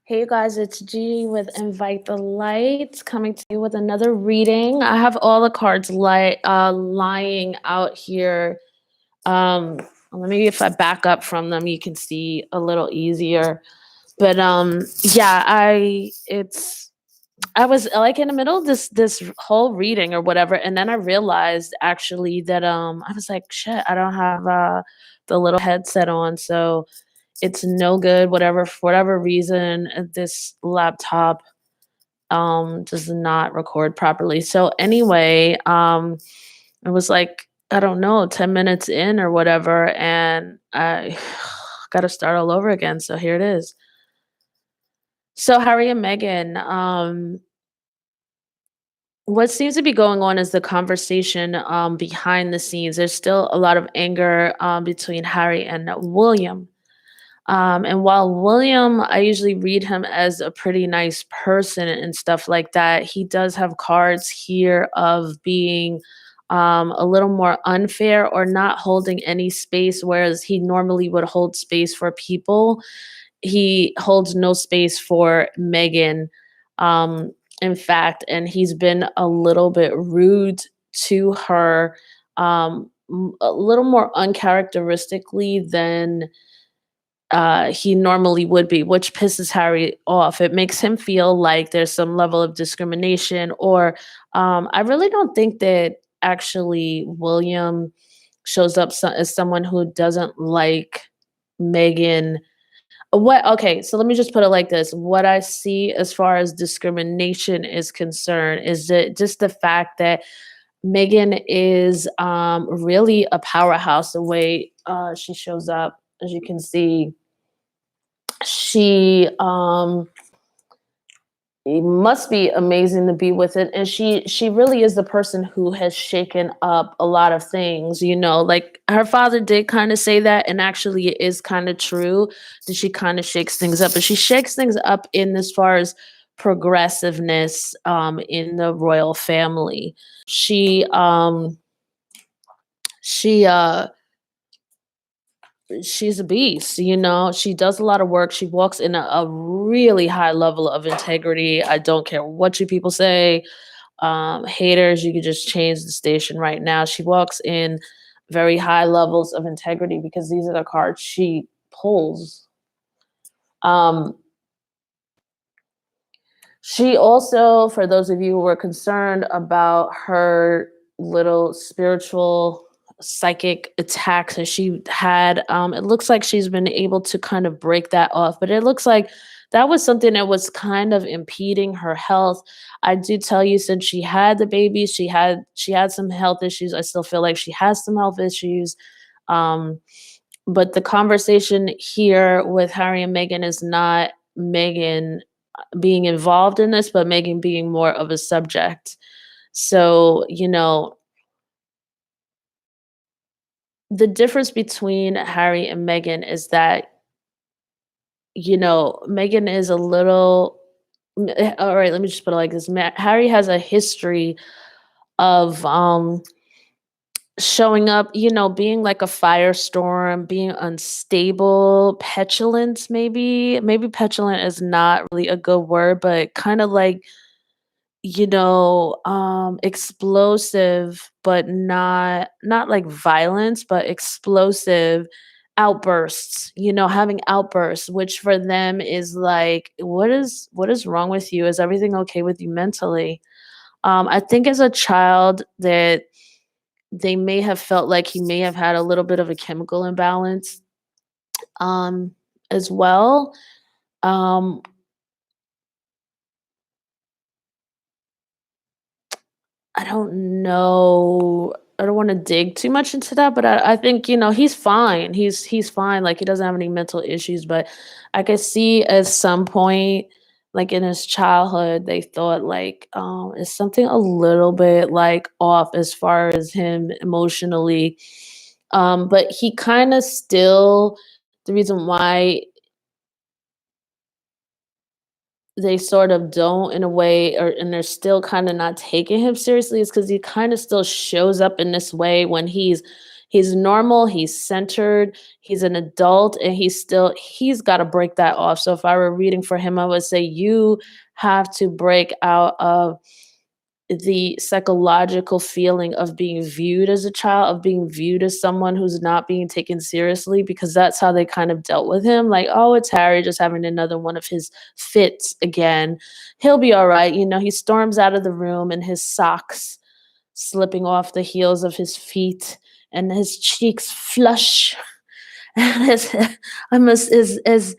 Hey you guys, it's G with Invite the Light coming to you with another reading. I have all the cards lying out here. Um, Maybe if I back up from them, you can see a little easier. But yeah, I was like in the middle of this whole reading or whatever, and then I realized actually that I was like, shit, I don't have the little headset on, so it's no good, whatever for whatever reason, this laptop, does not record properly. So anyway, it was like, I don't know, 10 minutes in or whatever, and I gotta start all over again. So here it is. So Harry and Meghan, what seems to be going on is the conversation behind the scenes. There's still a lot of anger between Harry and William. And while William, I usually read him as a pretty nice person and stuff like that, he does have cards here of being a little more unfair or not holding any space, whereas he normally would hold space for people. He holds no space for Meghan, um, in fact, and he's been a little bit rude to her, a little more uncharacteristically than he normally would be, which pisses Harry off. It makes him feel like there's some level of discrimination, or I really don't think that actually William shows up as someone who doesn't like Meghan. What Okay, so let me just put it like this. What I see as far as discrimination is concerned is that just the fact that Meghan is really a powerhouse the way she shows up, as you can see. She it must be amazing to be with it, and she really is the person who has shaken up a lot of things, like her father did kind of say that, and actually it is kind of true that she kind of shakes things up, but she shakes things up in as far as progressiveness in the royal family. She um she uh she's a beast. She does a lot of work. She walks in a really high level of integrity. I don't care what you people say. Haters, you could just change the station right now. She walks in very high levels of integrity because these are the cards she pulls. um she also, for those of you who were concerned about her little spiritual psychic attacks that she had, it looks like she's been able to kind of break that off. But it looks like that was something that was kind of impeding her health. I do tell you, since she had the baby, she had some health issues. I still feel like she has some health issues. Um, but the conversation here with Harry and Meghan is not Meghan being involved in this, but Megan being more of a subject. So, the difference between Harry and Meghan is that, Meghan is a little. All right, let me just put it like this. Harry has a history of showing up, being like a firestorm, being unstable, petulant, maybe. Maybe petulant is not really a good word, but kind of like, explosive, but not like violence, but explosive outbursts, having outbursts, which for them is like, what is wrong with you? Is everything okay with you mentally? I think as a child that they may have felt like he may have had a little bit of a chemical imbalance, um, as well. Um, I don't know. I don't wanna dig too much into that, but I think, he's fine. He's fine, like, he doesn't have any mental issues, but I could see at some point, like, in his childhood, they thought, like, is something a little bit, like, off as far as him emotionally? But he kinda still, the reason why they sort of don't, in a way, or and they're still kinda not taking him seriously, is because he kinda still shows up in this way when he's He's normal, he's centered, he's an adult, and he's got to break that off. So if I were reading for him, I would say you have to break out of the psychological feeling of being viewed as a child, of being viewed as someone who's not being taken seriously, because that's how they kind of dealt with him. Like, oh, it's Harry just having another one of his fits again. He'll be all right. He storms out of the room and his socks slipping off the heels of his feet and his cheeks flush and his almost is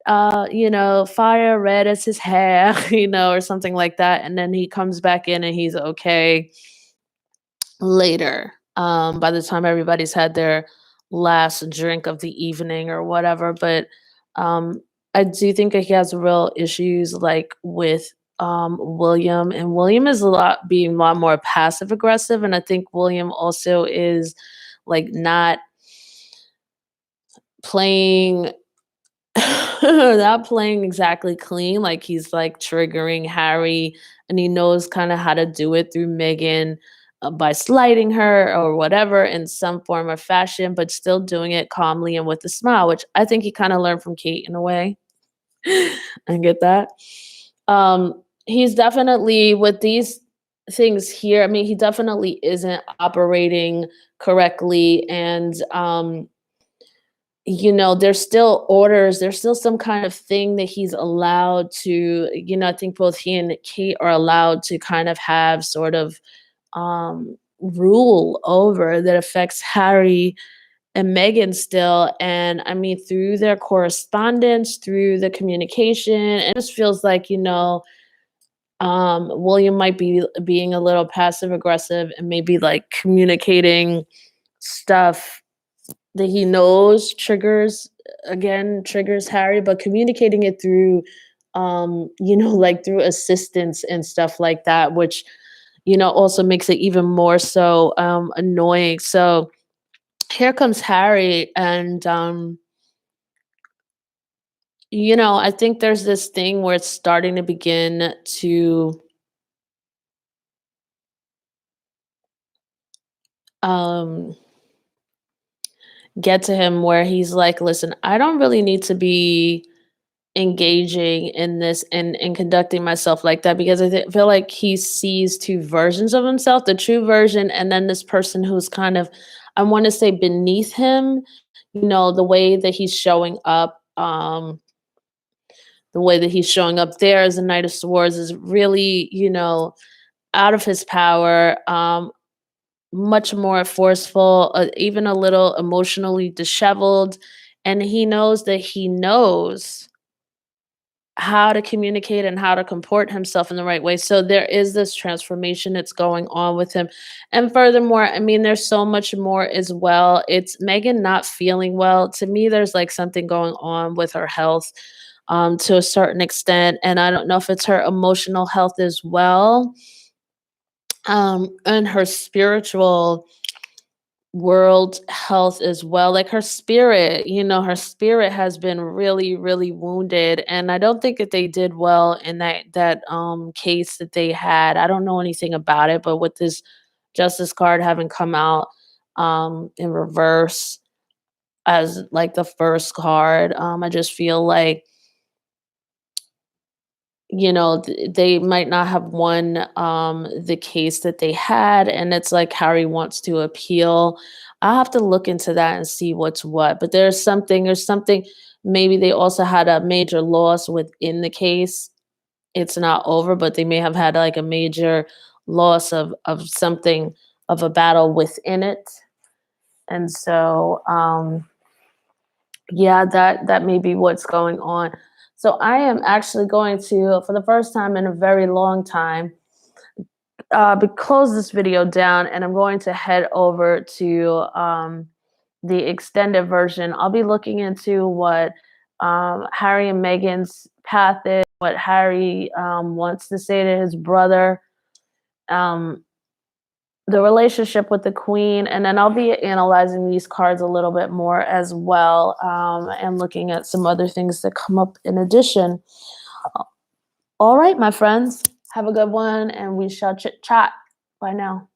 fire red as his hair, or something like that. And then he comes back in and he's okay later. By the time everybody's had their last drink of the evening or whatever. But um I do think that he has real issues like with William, and William is a lot more passive aggressive, and I think William also is like not playing not playing exactly clean, like, he's, like, triggering Harry, and he knows kinda how to do it through Meghan, by slighting her or whatever in some form or fashion, but still doing it calmly and with a smile, which I think he kinda learned from Kate in a way. I get that. He's definitely with these things here, I mean, he definitely isn't operating correctly, and, there's still orders, there's still some kind of thing that he's allowed to, I think both he and Kate are allowed to kind of have sort of rule over that affects Harry and Meghan still. And I mean, through their correspondence, through the communication, it just feels like, William might be being a little passive aggressive and maybe like communicating stuff that he knows triggers Harry, but communicating it through, like through assistance and stuff like that, which, also makes it even more so annoying. So here comes Harry, and I think there's this thing where it's starting to begin to um get to him where he's like, listen, I don't really need to be engaging in this and conducting myself like that, because feel like he sees two versions of himself, the true version, and then this person who's kind of, I want to say, beneath him. The way that he's showing up, there as a Knight of Swords is really, out of his power, much more forceful, even a little emotionally disheveled, and he knows that he knows how to communicate and how to comport himself in the right way. So there is this transformation that's going on with him. And furthermore, I mean, there's so much more as well. It's Meghan not feeling well. To me, there's like something going on with her health to a certain extent. And I don't know if it's her emotional health as well, and her spiritual world health as well. Like her spirit has been really, really wounded. And I don't think that they did well in that case that they had. I don't know anything about it, but with this justice card having come out in reverse as like the first card, I just feel like they might not have won the case that they had, and it's like Harry wants to appeal. I'll have to look into that and see what's what, but there's something, maybe they also had a major loss within the case. It's not over, but they may have had like a major loss of something, of a battle within it. And so yeah, that may be what's going on. So I am actually going to, for the first time in a very long time, close this video down, and I'm going to head over to the extended version. I'll be looking into what Harry and Meghan's path is, what Harry wants to say to his brother. Um, the relationship with the queen, and then I'll be analyzing these cards a little bit more as well, and looking at some other things that come up in addition. All right, my friends, have a good one, and we shall chit chat. Bye now.